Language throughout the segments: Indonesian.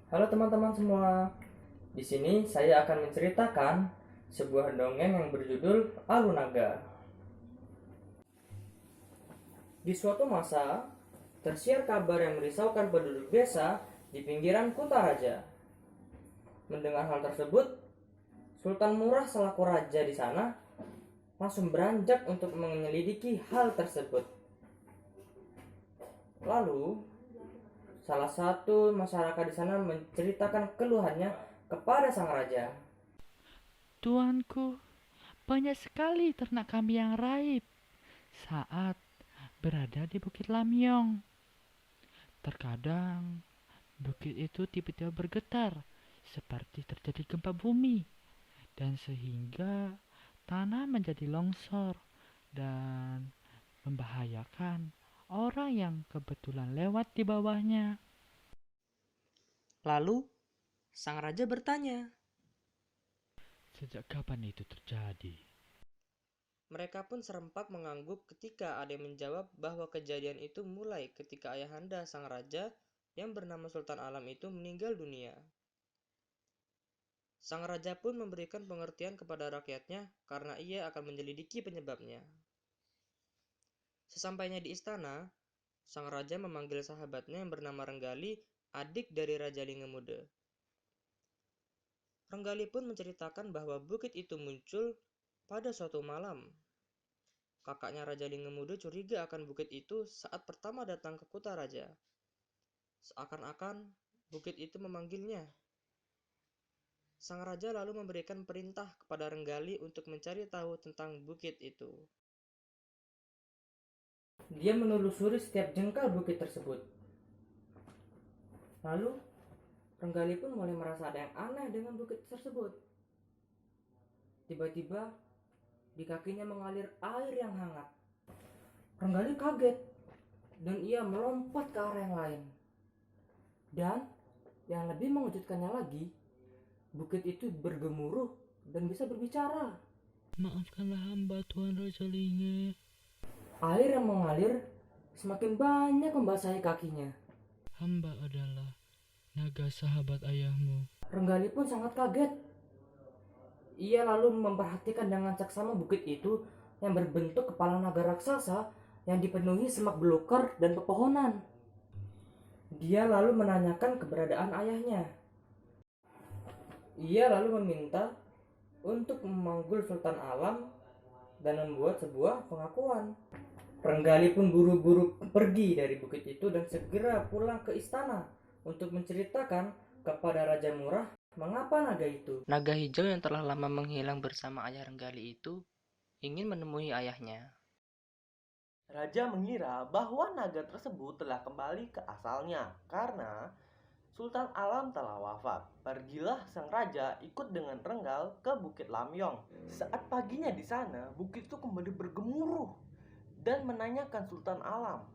Halo teman-teman semua. Di sini saya akan menceritakan sebuah dongeng yang berjudul Alunaga. Di suatu masa, tersiar kabar yang merisaukan penduduk desa di pinggiran Kutaraja. Mendengar hal tersebut, Sultan Murah selaku raja di sana langsung beranjak untuk menyelidiki hal tersebut. Lalu, salah satu masyarakat di sana menceritakan keluhannya kepada sang raja. Tuanku, banyak sekali ternak kami yang raib saat berada di Bukit Lamyong. Terkadang bukit itu tiba-tiba bergetar seperti terjadi gempa bumi dan sehingga tanah menjadi longsor dan membahayakan orang yang kebetulan lewat di bawahnya. Lalu, sang raja bertanya. Sejak kapan itu terjadi? Mereka pun serempak mengangguk ketika ada yang menjawab bahwa kejadian itu mulai ketika ayahanda sang raja yang bernama Sultan Alam itu meninggal dunia. Sang raja pun memberikan pengertian kepada rakyatnya karena ia akan menyelidiki penyebabnya. Sesampainya di istana, sang raja memanggil sahabatnya yang bernama Renggali, adik dari Raja Lingemude. Renggali pun menceritakan bahwa bukit itu muncul pada suatu malam. Kakaknya Raja Lingemude curiga akan bukit itu saat pertama datang ke Kutaraja. Seakan-akan bukit itu memanggilnya. Sang raja lalu memberikan perintah kepada Renggali untuk mencari tahu tentang bukit itu. Dia menelusuri setiap jengkal bukit tersebut. Lalu, Renggali pun mulai merasa ada yang aneh dengan bukit tersebut. Tiba-tiba, di kakinya mengalir air yang hangat. Renggali kaget dan ia melompat ke arah yang lain. Dan yang lebih mengejutkannya lagi, bukit itu bergemuruh dan bisa berbicara. Maafkanlah hamba Tuan Raja Linge. Air yang mengalir semakin banyak membasahi kakinya. Hamba adalah naga sahabat ayahmu. Renggali pun sangat kaget. Ia lalu memperhatikan dengan seksama bukit itu yang berbentuk kepala naga raksasa yang dipenuhi semak belukar dan pepohonan. Dia lalu menanyakan keberadaan ayahnya. Ia lalu meminta untuk memanggil Sultan Alam dan membuat sebuah pengakuan. Renggali pun buru-buru pergi dari bukit itu dan segera pulang ke istana untuk menceritakan kepada Raja Murah mengapa naga itu, naga hijau yang telah lama menghilang bersama ayah Renggali itu, ingin menemui ayahnya. Raja mengira bahwa naga tersebut telah kembali ke asalnya karena Sultan Alam telah wafat. Pergilah sang raja ikut dengan Renggal ke Bukit Lamyong. Saat paginya di sana, bukit itu kembali bergemuruh dan menanyakan Sultan Alam.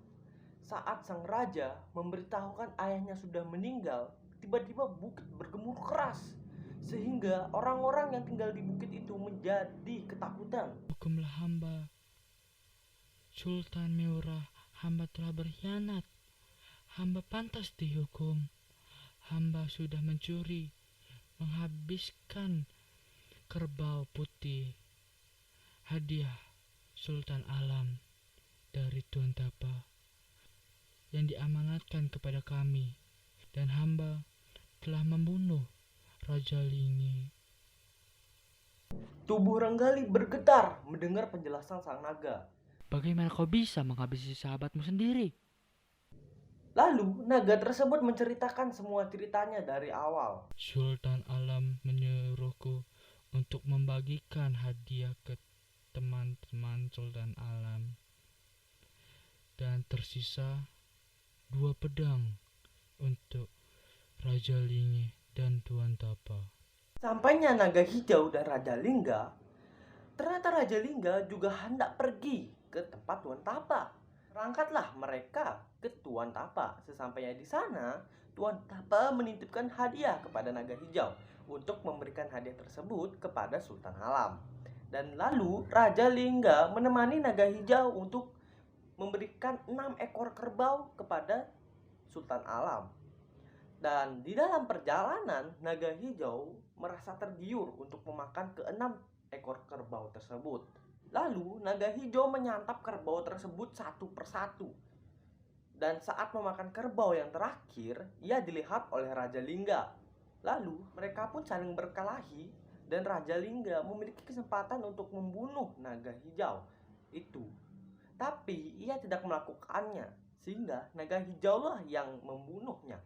Saat sang raja memberitahukan ayahnya sudah meninggal, tiba-tiba bukit bergemuruh keras sehingga orang-orang yang tinggal di bukit itu menjadi ketakutan. Hukumlah hamba, Sultan Murah. Hamba telah berkhianat. Hamba pantas dihukum. Hamba sudah mencuri, menghabiskan kerbau putih, hadiah Sultan Alam dari Tuan Tapa yang diamanatkan kepada kami, dan hamba telah membunuh Raja Lingi. Tubuh Renggali bergetar mendengar penjelasan sang naga. Bagaimana kau bisa menghabisi sahabatmu sendiri? Lalu naga tersebut menceritakan semua ceritanya dari awal. Sultan Alam menyuruhku untuk membagikan hadiah ke teman-teman Sultan Alam, dan tersisa 2 pedang untuk Raja Lingi dan Tuan Tapa. Sampainya naga hijau dan Raja Lingga, ternyata Raja Lingga juga hendak pergi ke tempat Tuan Tapa. Berangkatlah mereka ke Tuan Tapa. Sesampainya di sana, Tuan Tapa menitipkan hadiah kepada naga hijau untuk memberikan hadiah tersebut kepada Sultan Alam. Dan lalu Raja Lingga menemani naga hijau untuk memberikan 6 ekor kerbau kepada Sultan Alam. Dan di dalam perjalanan, naga hijau merasa tergiur untuk memakan keenam ekor kerbau tersebut. Lalu, naga hijau menyantap kerbau tersebut satu persatu. Dan saat memakan kerbau yang terakhir, ia dilihat oleh Raja Lingga. Lalu, mereka pun saling berkelahi dan Raja Lingga memiliki kesempatan untuk membunuh naga hijau itu. Tapi, ia tidak melakukannya, sehingga naga hijaulah yang membunuhnya.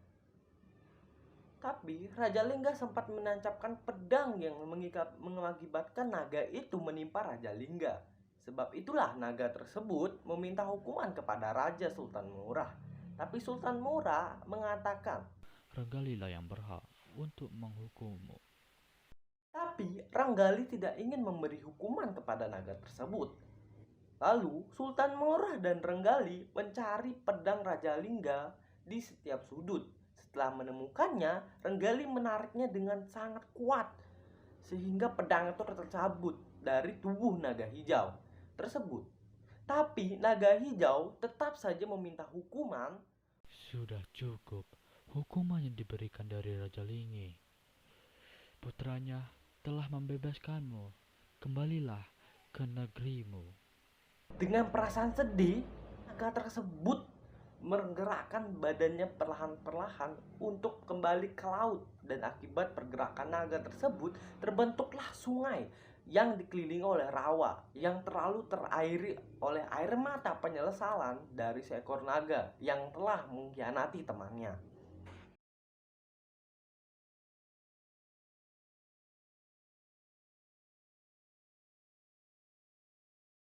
Tapi Raja Lingga sempat menancapkan pedang yang mengakibatkan naga itu menimpa Raja Lingga. Sebab itulah naga tersebut meminta hukuman kepada Raja Sultan Murah. Tapi Sultan Murah mengatakan, Renggalilah yang berhak untuk menghukummu. tapi Renggali tidak ingin memberi hukuman kepada naga tersebut. Lalu Sultan Murah dan Renggali mencari pedang Raja Lingga di setiap sudut. Setelah menemukannya, Renggali menariknya dengan sangat kuat sehingga pedang itu tercabut dari tubuh naga hijau tersebut. Tapi naga hijau tetap saja meminta hukuman. Sudah cukup hukuman yang diberikan dari Raja Lingi. Putranya telah membebaskanmu. Kembalilah ke negerimu. Dengan perasaan sedih, naga tersebut menggerakkan badannya perlahan-perlahan untuk kembali ke laut. Dan akibat pergerakan naga tersebut, terbentuklah sungai yang dikelilingi oleh rawa yang terlalu terairi oleh air mata penyesalan dari seekor naga yang telah mengkhianati temannya.